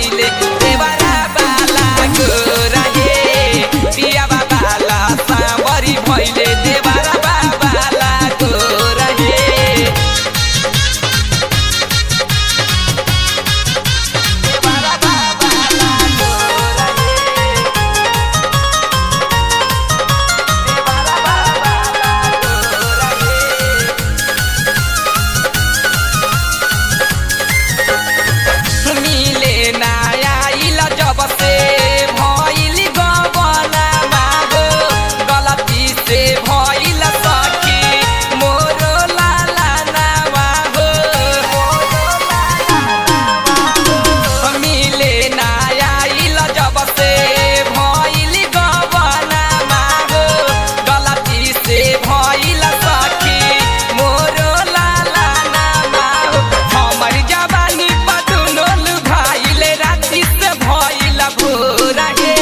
भइले देवरा बाला गोरा हे पिया बाला सांबरी भइले देवरा बाला गोरा हे देवरा बाला गोरा हे देवरा बाला गोरा हे मिले नया इला जब से भइल गबना मागो गलती से भइल सखी मोरो लाला नावा हो मिले नया इला जब से भइल गबना मागो गलती से भइल सखी मोरो लाला नावा हो हमर जवानी पटुनोल भाइल राति से भइल भोरा हे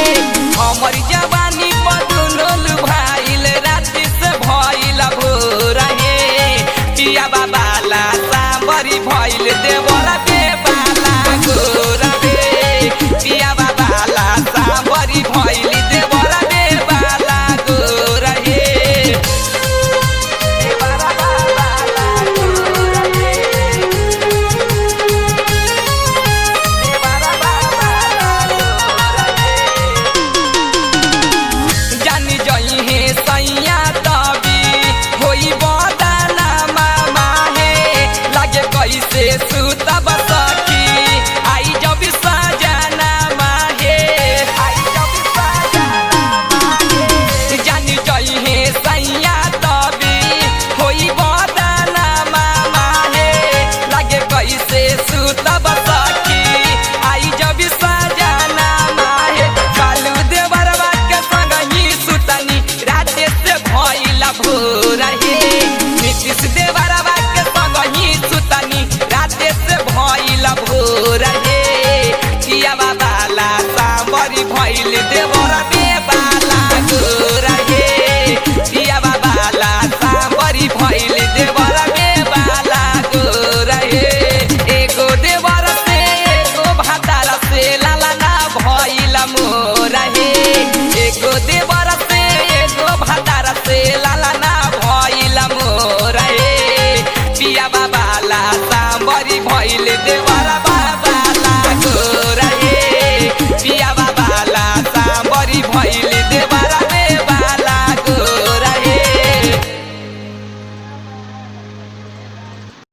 हमर जवानी पटुनोल भाइल राति से भइल भोरा हे पिया बाला सांबरी भइल देवरा बाला गोरा हे पिया बाला सांबरी भइल देवरा बाला गोरा हे देवरा बाला गोरा हे देवरा बाला गोरा हे जानी जई हे सैया तबी होई बदाना मामा हे लागे कैसे सुतब सखी आई जब सजना माहे आई जब सजना माहे जानी जई हे सैया तबी होई बदाना मामा हे लागे कैसे सुतब सखी आई जब सजना माहे कालू देवरवा के संग ही सुतनी राते से भइल भोरा हे नीतीश देवरवा के संग ही सुतनी राते से भइल भोरा हे पिया बाला सांबरी भइल देवरा बाला गोरा हे पिया बाला सांबरी भइल देवरा बाला गोरा हे एगो देवर से एगो भातार से लाला ना भइल मोरा हे एगो देवर से एगो भातार से लाला ना भइल मोरा हे पिया बाला सांबरी भइल देव